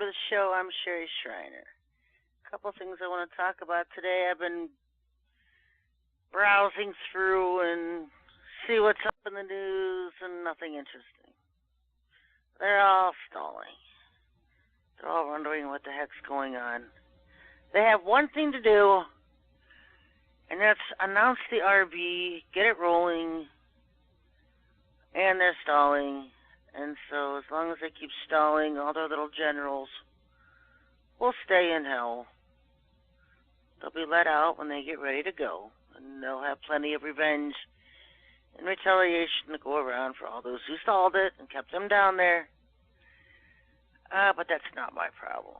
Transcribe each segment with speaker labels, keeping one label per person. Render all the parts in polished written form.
Speaker 1: the show. I'm Sherry Schreiner. A couple things I want to talk about today. I've been browsing through and see what's up in the news, and nothing interesting. They're all stalling. They're all wondering what the heck's going on. They have one thing to do, and that's announce the RV, get it rolling, and they're stalling. And so as long as they keep stalling, all their little generals will stay in hell. They'll be let out when they get ready to go, and they'll have plenty of revenge and retaliation to go around for all those who stalled it and kept them down there. But that's not my problem.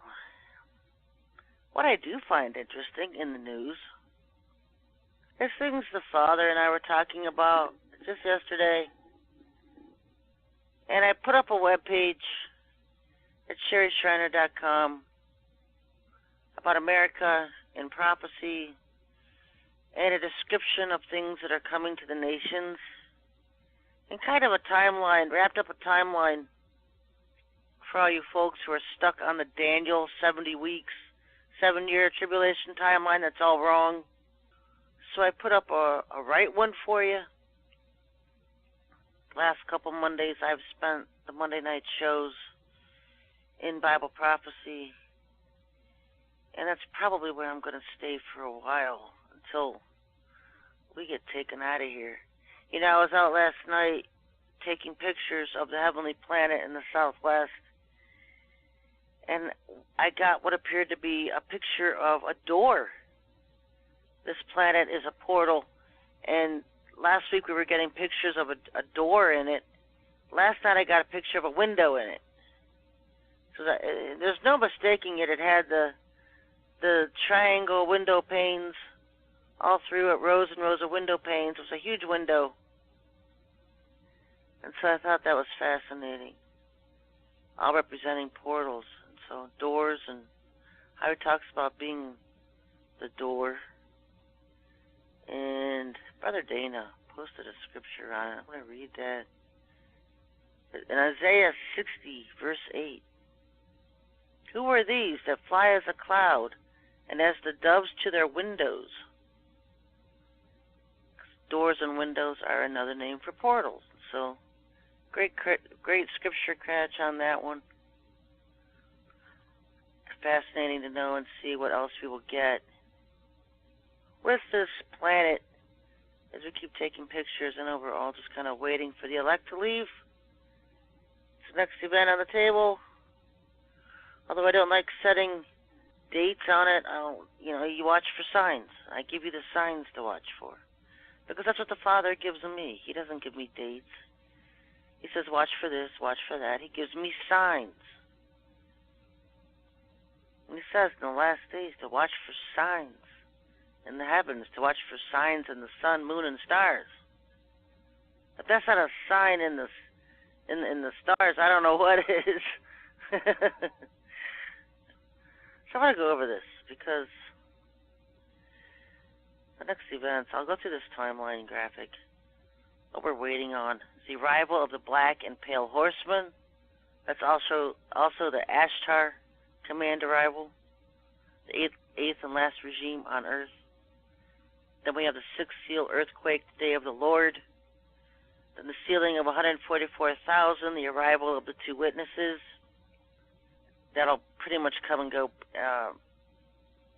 Speaker 1: What I do find interesting in the news is things the father and I were talking about just yesterday. And I put up a webpage at sherryschreiner.com about America in prophecy and a description of things that are coming to the nations and kind of a timeline, wrapped up a timeline for all you folks who are stuck on the Daniel 70 weeks, 7-year tribulation timeline. That's all wrong. So I put up a right one for you. Last couple Mondays I've spent the Monday night shows in Bible prophecy, and that's probably where I'm going to stay for a while until we get taken out of here. You know, I was out last night taking pictures of the heavenly planet in the southwest, and I got what appeared to be a picture of a door. This planet is a portal, and last week we were getting pictures of a door in it. Last night I got a picture of a window in it. So there's no mistaking it. It had the triangle window panes all through it, rows and rows of window panes. It was a huge window. And so I thought that was fascinating. All representing portals. And so doors, and how he talks about being the door. And Brother Dana posted a scripture on it. I'm going to read that. In Isaiah 60, verse 8. Who are these that fly as a cloud and as the doves to their windows? Doors and windows are another name for portals. So, great scripture catch on that one. Fascinating to know and see what else we will get with this planet as we keep taking pictures, and overall just kind of waiting for the elect to leave. It's the next event on the table. Although I don't like setting dates on it, you watch for signs. I give you the signs to watch for, because that's what the Father gives me. He doesn't give me dates. He says, watch for this, watch for that. He gives me signs. And he says in the last days to watch for signs in the heavens, to watch for signs in the sun, moon, and stars. If that's not a sign in the stars, I don't know what is. So I want to go over this because the next events, I'll go through this timeline graphic. What we're waiting on is the arrival of the black and pale horsemen. That's also the Ashtar command arrival, the eighth and last regime on earth. Then we have the sixth seal earthquake, the day of the Lord. Then the sealing of 144,000, the arrival of the two witnesses. That'll pretty much come and go.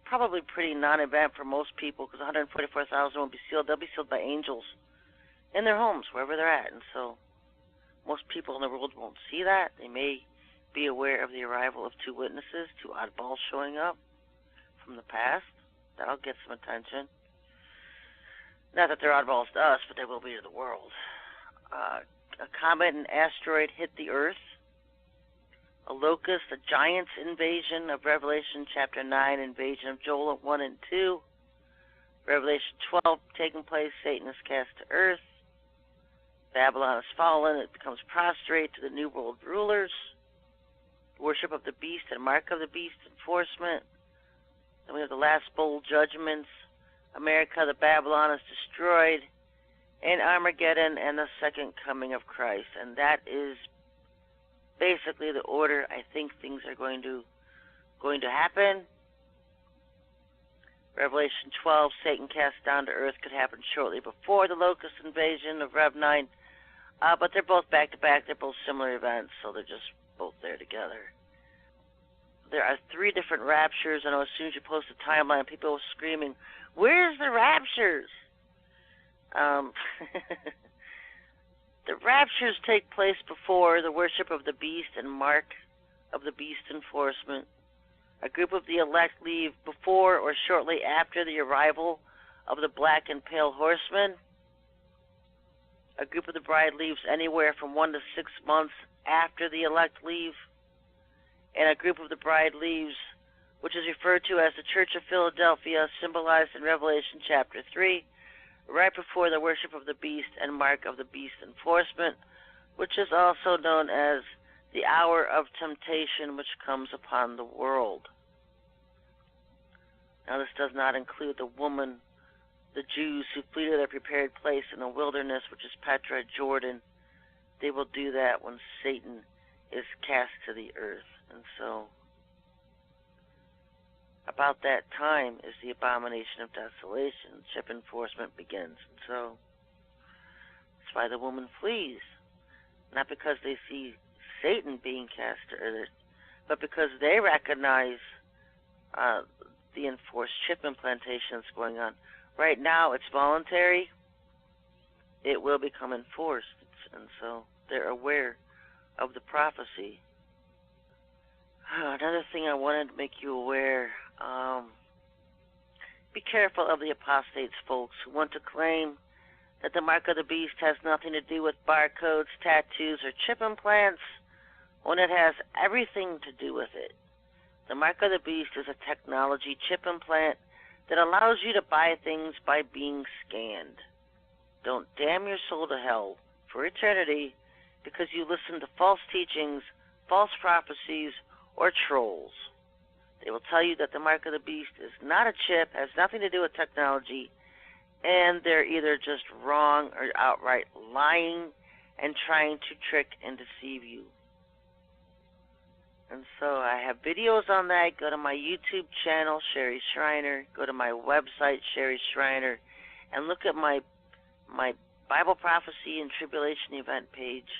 Speaker 1: Probably pretty non-event for most people, because 144,000 won't be sealed. They'll be sealed by angels in their homes, wherever they're at. And so most people in the world won't see that. They may be aware of the arrival of two witnesses, two oddballs showing up from the past. That'll get some attention. Not that they're oddballs to us, but they will be to the world. A comet and asteroid hit the Earth. A locust, a giant's invasion of Revelation chapter 9, invasion of Joel 1 and 2. Revelation 12 taking place, Satan is cast to earth. Babylon is fallen, it becomes prostrate to the New World rulers. Worship of the beast and mark of the beast enforcement. Then we have the last bowl judgments. America, the Babylon is destroyed. And Armageddon and the second coming of Christ. And that is basically the order I think things are going to going to happen. Revelation 12, Satan cast down to earth, could happen shortly before the locust invasion of Rev 9. But they're both back-to-back. They're both similar events, so they're just both there together. There are 3 different raptures. I know as soon as you post a timeline, people were screaming, "Where's the raptures?" The raptures take place before the worship of the beast and mark of the beast enforcement. A group of the elect leave before or shortly after the arrival of the black and pale horsemen. A group of the bride leaves anywhere from 1 to 6 months after the elect leave. And a group of the bride leaves, which is referred to as the Church of Philadelphia, symbolized in Revelation chapter 3, right before the worship of the beast and mark of the beast enforcement, which is also known as the hour of temptation which comes upon the world. Now this does not include the woman, the Jews who flee to their prepared place in the wilderness, which is Petra, Jordan. They will do that when Satan is cast to the earth. And so, about that time is the abomination of desolation. Chip enforcement begins. And so, that's why the woman flees. Not because they see Satan being cast to earth, but because they recognize the enforced chip implantation that's going on. Right now, it's voluntary. It will become enforced. And so, they're aware of the prophecy. Another thing I wanted to make you aware, be careful of the apostates, folks, who want to claim that the mark of the beast has nothing to do with barcodes, tattoos, or chip implants, when it has everything to do with it. The mark of the beast is a technology chip implant that allows you to buy things by being scanned. Don't damn your soul to hell for eternity because you listen to false teachings, false prophecies, or trolls. They will tell you that the mark of the beast is not a chip, has nothing to do with technology, and they're either just wrong or outright lying and trying to trick and deceive you. And so I have videos on that. Go to my YouTube channel, Sherry Shriner. Go to my website, Sherry Shriner, and look at my Bible Prophecy and Tribulation Event page.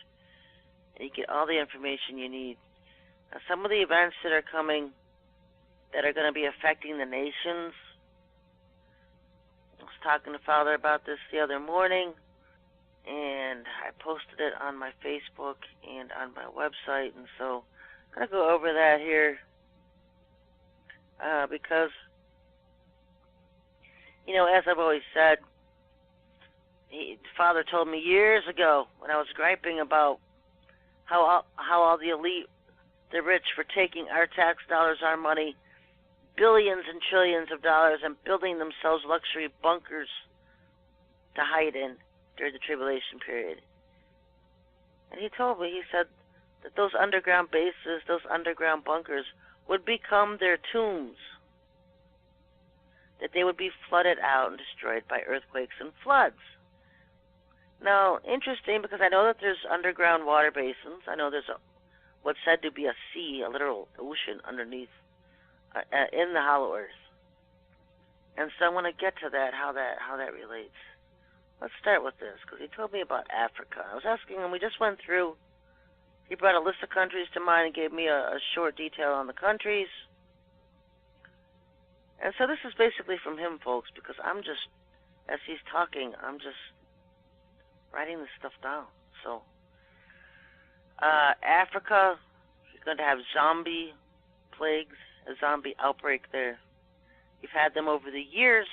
Speaker 1: And you get all the information you need. Now, some of the events that are coming that are going to be affecting the nations, I was talking to Father about this the other morning, and I posted it on my Facebook and on my website, and so I'm going to go over that here because, you know, as I've always said, Father told me years ago when I was griping about how all the elite, the rich, were taking our tax dollars, our money, billions and trillions of dollars, and building themselves luxury bunkers to hide in during the tribulation period. And he told me, he said that those underground bases, those underground bunkers, would become their tombs, that they would be flooded out and destroyed by earthquakes and floods. Now, interesting, because I know that there's underground water basins. I know there's what's said to be a sea, a literal ocean underneath, in the hollow earth. And so I want to get to that, how that relates. Let's start with this, because he told me about Africa. I was asking him, we just went through, he brought a list of countries to mind and gave me a short detail on the countries. And so this is basically from him, folks, because I'm just, as he's talking, I'm just writing this stuff down. So, Africa, you're going to have zombie plagues, a zombie outbreak there. You've had them over the years.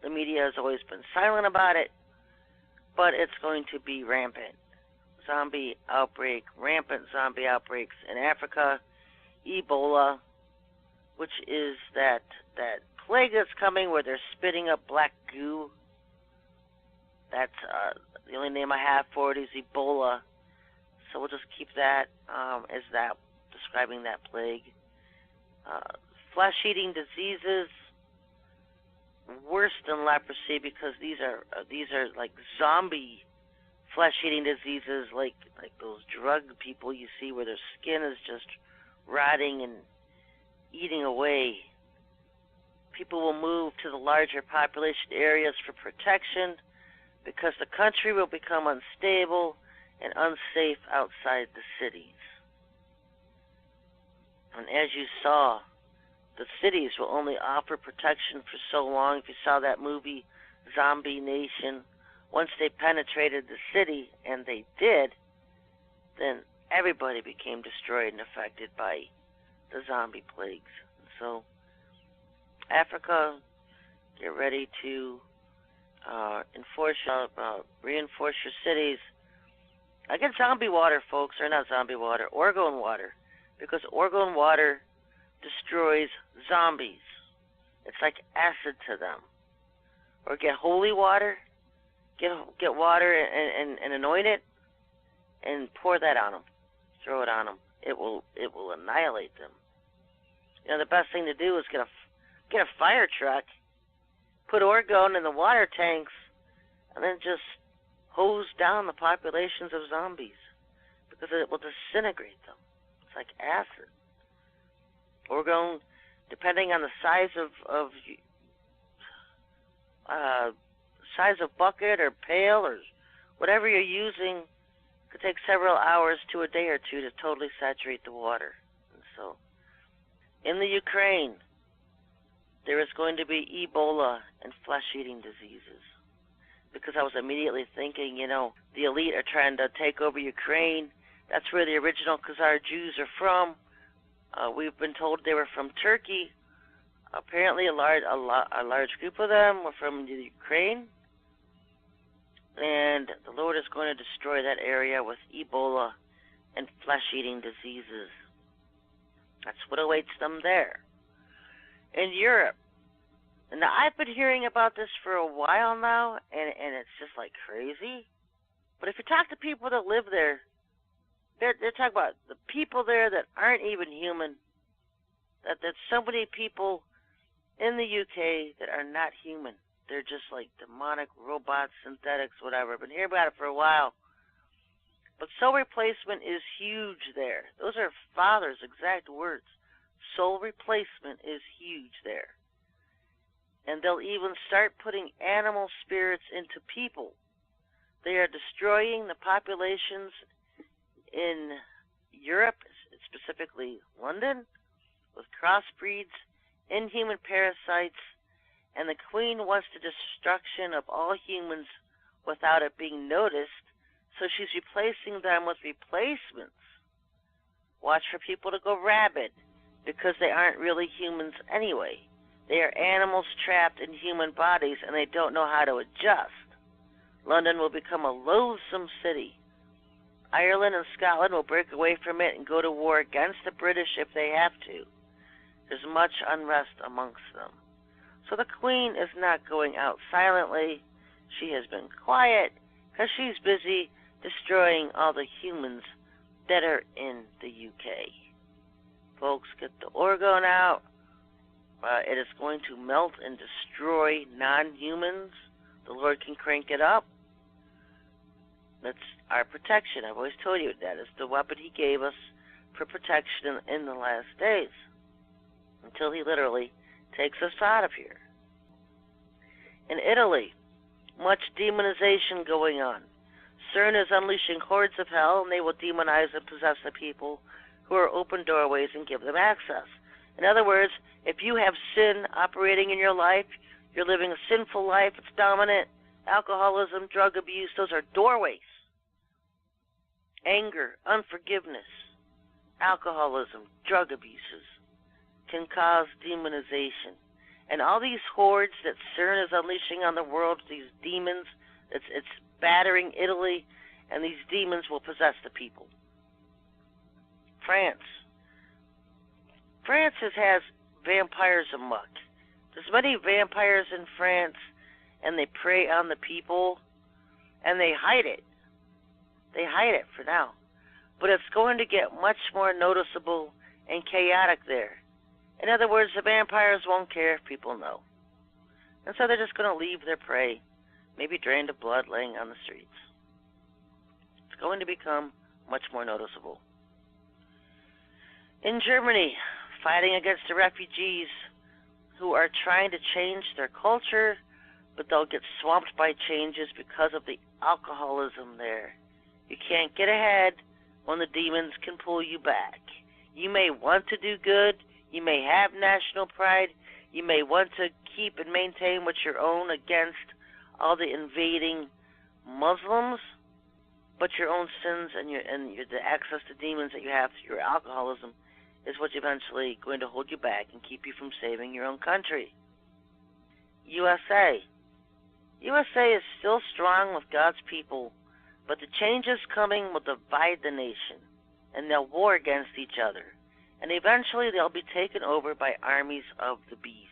Speaker 1: The media has always been silent about it, but it's going to be rampant. Zombie outbreak, rampant zombie outbreaks in Africa. Ebola, which is that plague that's coming where they're spitting up black goo. That's the only name I have for it is Ebola. So we'll just keep that as that, describing that plague. Flesh-eating diseases, worse than leprosy, because these are like zombie flesh-eating diseases, like those drug people you see where their skin is just rotting eating away. People will move to the larger population areas for protection because the country will become unstable and unsafe outside the cities. And as you saw, the cities will only offer protection for so long. If you saw that movie, Zombie Nation, once they penetrated the city, and they did, then everybody became destroyed and affected by the zombie plagues. So, Africa, get ready to reinforce your cities. I get zombie water, folks, or not zombie water, orgone water, because orgone water destroys zombies. It's like acid to them. Or get holy water, get water and anoint it, and pour that on them. Throw it on them. It will annihilate them. You know, the best thing to do is get a fire truck, put orgone in the water tanks, and then just hose down the populations of zombies, because it will disintegrate them. It's like acid. Orgone, depending on the size of bucket or pail or whatever you're using, could take several hours to a day or two to totally saturate the water. And so, in the Ukraine, there is going to be Ebola and flesh-eating diseases. Because I was immediately thinking, you know, the elite are trying to take over Ukraine. That's where the original Khazar Jews are from. We've been told they were from Turkey. Apparently, a large group of them were from the Ukraine. And the Lord is going to destroy that area with Ebola and flesh-eating diseases. That's what awaits them there. In Europe, and now I've been hearing about this for a while now, and it's just like crazy. But if you talk to people that live there, they're talking about the people there that aren't even human. That there's so many people in the UK that are not human. They're just like demonic robots, synthetics, whatever. I've been hearing about it for a while. But soul replacement is huge there. Those are Father's exact words. Soul replacement is huge there. And they'll even start putting animal spirits into people. They are destroying the populations in Europe, specifically London, with crossbreeds, inhuman parasites, and the Queen wants the destruction of all humans without it being noticed, so she's replacing them with replacements. Watch for people to go rabid, because they aren't really humans anyway. They are animals trapped in human bodies, and they don't know how to adjust. London will become a loathsome city. Ireland and Scotland will break away from it and go to war against the British if they have to. There's much unrest amongst them. So the Queen is not going out silently. She has been quiet because she's busy destroying all the humans that are in the UK. Folks, get the orgone out. It is going to melt and destroy non-humans. The Lord can crank it up. That's our protection. I've always told you that is the weapon He gave us for protection in the last days, until He literally takes us out of here. In Italy, much demonization going on. CERN is unleashing hordes of hell, and they will demonize and possess the people who are open doorways and give them access. In other words, if you have sin operating in your life, you're living a sinful life, it's dominant, alcoholism, drug abuse, those are doorways. Anger, unforgiveness, alcoholism, drug abuses can cause demonization. And all these hordes that CERN is unleashing on the world, these demons, it's battering Italy, and these demons will possess the people. France has vampires amok. There's many vampires in France, and they prey on the people, and they hide it. They hide it for now. But it's going to get much more noticeable and chaotic there. In other words, the vampires won't care if people know. And so they're just going to leave their prey, maybe drained of blood, laying on the streets. It's going to become much more noticeable. In Germany, fighting against the refugees who are trying to change their culture, but they'll get swamped by changes because of the alcoholism there. You can't get ahead when the demons can pull you back. You may want to do good, you may have national pride, you may want to keep and maintain what's your own against all the invading Muslims, but your own sins and the access to demons that you have through your alcoholism is what's eventually going to hold you back and keep you from saving your own country. USA. USA is still strong with God's people, but the changes coming will divide the nation, and they'll war against each other, and eventually they'll be taken over by armies of the beast.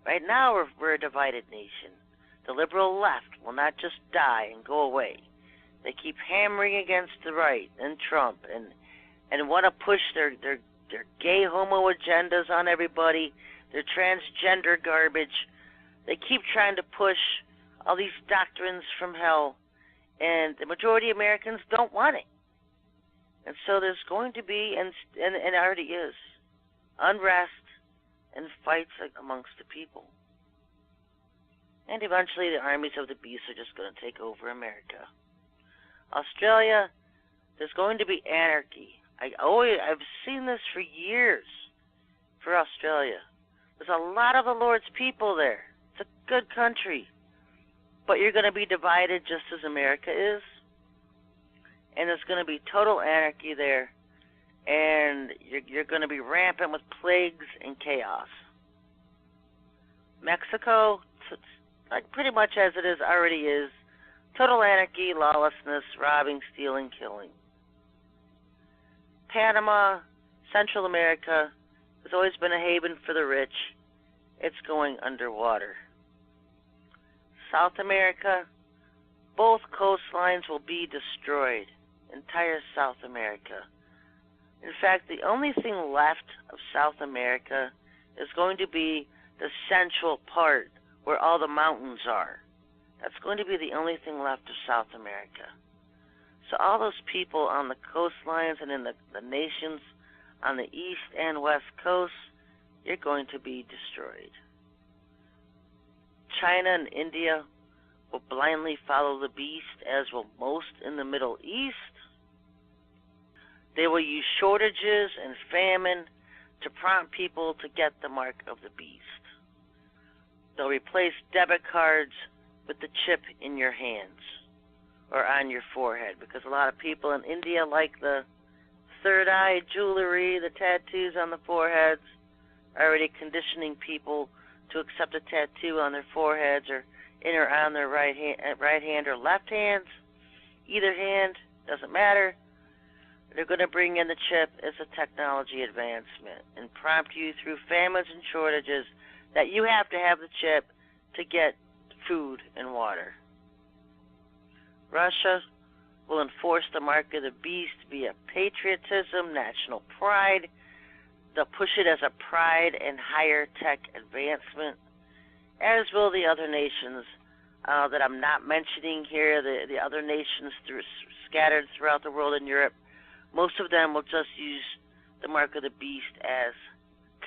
Speaker 1: Right now we're a divided nation. The liberal left will not just die and go away. They keep hammering against the right and Trump and want to push their gay homo agendas on everybody, their transgender garbage. They keep trying to push all these doctrines from hell, and the majority of Americans don't want it. And so there's going to be, and it already is, unrest and fights amongst the people. And eventually the armies of the beast are just going to take over America. Australia, there's going to be anarchy. I've seen this for years for Australia. There's a lot of the Lord's people there. It's a good country. But you're going to be divided just as America is. And there's going to be total anarchy there. And you're going to be rampant with plagues and chaos. Mexico, like pretty much as it is, already is. Total anarchy, lawlessness, robbing, stealing, killing. Panama, Central America, has always been a haven for the rich. It's going underwater. South America, both coastlines will be destroyed. Entire South America. In fact, the only thing left of South America is going to be the central part where all the mountains are. That's going to be the only thing left of South America. So all those people on the coastlines and in the nations on the east and west coasts, you're going to be destroyed. China and India will blindly follow the beast, as will most in the Middle East. They will use shortages and famine to prompt people to get the mark of the beast. They'll replace debit cards with the chip in your hands or on your forehead, because a lot of people in India like the third eye jewelry, the tattoos on the foreheads, already conditioning people to accept a tattoo on their foreheads or in or on their right hand or left hands. Either hand, doesn't matter. They're going to bring in the chip as a technology advancement and prompt you through famines and shortages that you have to have the chip to get food and water. Russia will enforce the mark of the beast via patriotism, national pride. They'll push it as a pride and higher tech advancement, as will the other nations that I'm not mentioning here, the other nations scattered throughout the world in Europe. Most of them will just use the mark of the beast as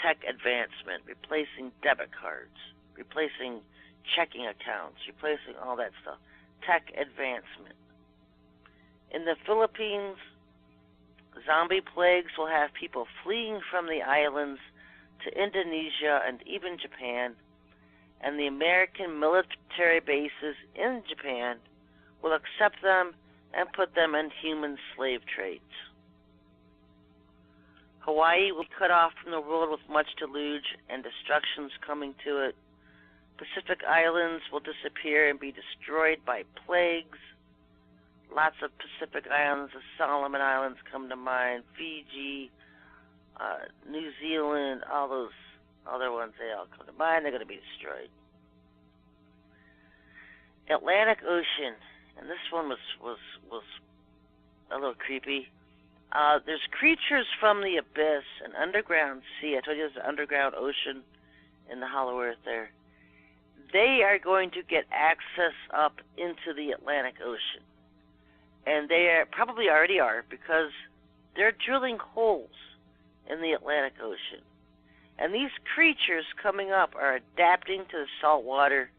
Speaker 1: tech advancement, replacing debit cards, replacing checking accounts, replacing all that stuff. Tech advancement. In the Philippines, zombie plagues will have people fleeing from the islands to Indonesia and even Japan, and the American military bases in Japan will accept them and put them in human slave trades. Hawaii will be cut off from the world with much deluge and destructions coming to it. Pacific Islands will disappear and be destroyed by plagues. Lots of Pacific Islands, the Solomon Islands come to mind, Fiji, New Zealand, all those other ones, they all come to mind. They're going to be destroyed. Atlantic Ocean, and this one was a little creepy. There's creatures from the abyss, an underground sea. I told you there's an underground ocean in the hollow earth there. They are going to get access up into the Atlantic Ocean. And they probably already are, because they're drilling holes in the Atlantic Ocean. And these creatures coming up are adapting to the salt water,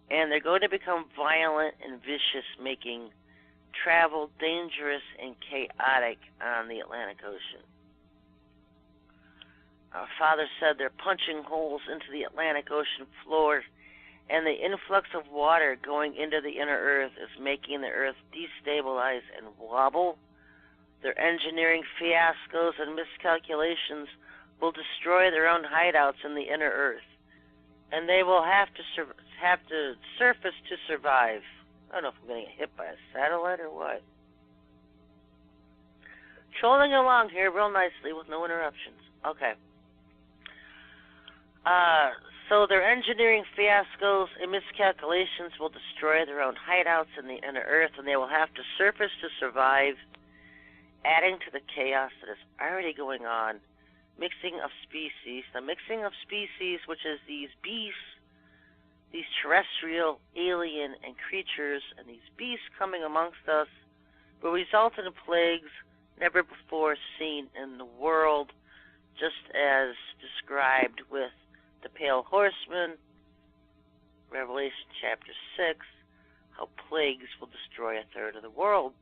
Speaker 1: and they're going to become violent and vicious, making travel dangerous and chaotic on the Atlantic Ocean. Our Father said they're punching holes into the Atlantic Ocean floor, and the influx of water going into the inner earth is making the earth destabilize and wobble. Their engineering fiascos and miscalculations will destroy their own hideouts in the inner earth, and they will have to surface to survive. I don't know if I'm going to get hit by a satellite or what. Trolling along here real nicely with no interruptions. Okay. So their engineering fiascos and miscalculations will destroy their own hideouts in the inner earth, and they will have to surface to survive, adding to the chaos that is already going on. Mixing of species. The mixing of species, which is these beasts, these terrestrial, alien, and creatures, and these beasts coming amongst us, will result in plagues never before seen in the world, just as described with the Pale Horseman, Revelation chapter 6, how plagues will destroy a third of the world.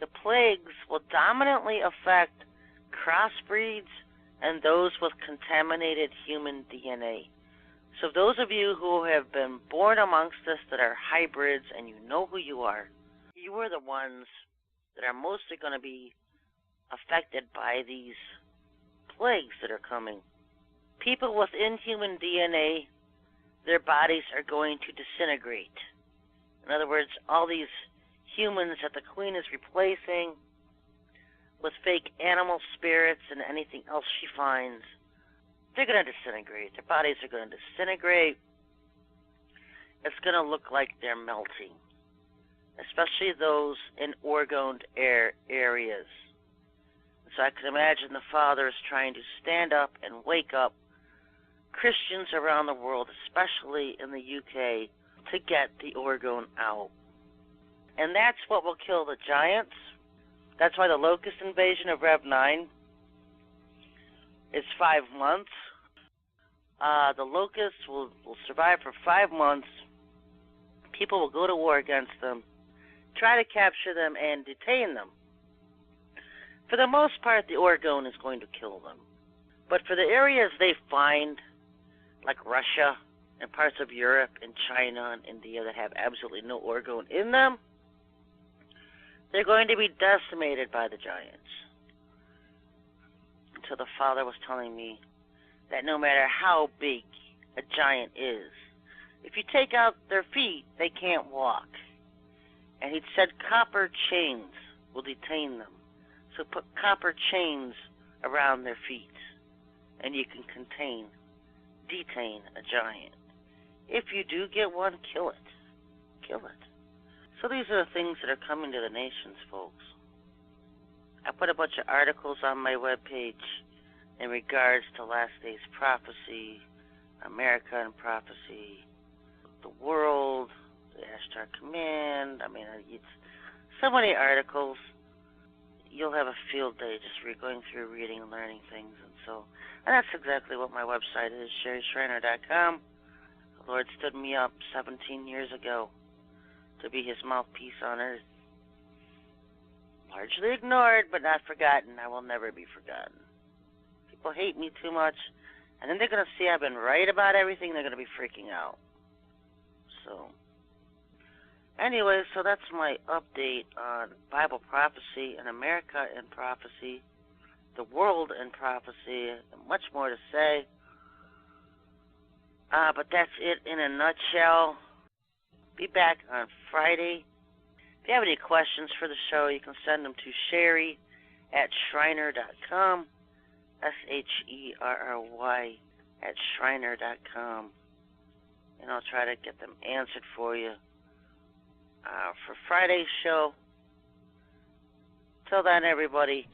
Speaker 1: The plagues will dominantly affect crossbreeds and those with contaminated human DNA. So those of you who have been born amongst us that are hybrids, and you know who you are the ones that are mostly going to be affected by these plagues that are coming. People with inhuman DNA, their bodies are going to disintegrate. In other words, all these humans that the Queen is replacing with fake animal spirits and anything else she finds, they're going to disintegrate. Their bodies are going to disintegrate. It's going to look like they're melting, especially those in orgoned areas. So I can imagine the Father is trying to stand up and wake up Christians around the world, especially in the UK, to get the orgone out. And that's what will kill the giants. That's why the locust invasion of Rev 9 is 5 months. The locusts will survive for 5 months. People will go to war against them, try to capture them, and detain them. For the most part, the orgone is going to kill them. But for the areas they find, like Russia and parts of Europe and China and India that have absolutely no orgone in them, they're going to be decimated by the giants. Until the Father was telling me that no matter how big a giant is, if you take out their feet, they can't walk. And he'd said copper chains will detain them. So put copper chains around their feet, and you can detain a giant. If you do get one, kill it. Kill it. So these are the things that are coming to the nations, folks. I put a bunch of articles on my webpage in regards to Last Days Prophecy, America and Prophecy, the world, the Ashtar Command. I mean, it's so many articles. You'll have a field day just going through reading and learning things. And that's exactly what my website is, SherryShriner.com. The Lord stood me up 17 years ago to be his mouthpiece on earth. Largely ignored, but not forgotten. I will never be forgotten. People hate me too much, and then they're going to see I've been right about everything. They're going to be freaking out. So, anyway, so that's my update on Bible prophecy and America in prophecy, the world in prophecy, and much more to say. But that's it in a nutshell. Be back on Friday. If you have any questions for the show, you can send them to Sherry@Shriner.com, SHERRY@Shriner.com, and I'll try to get them answered for you for Friday's show. Till then, everybody,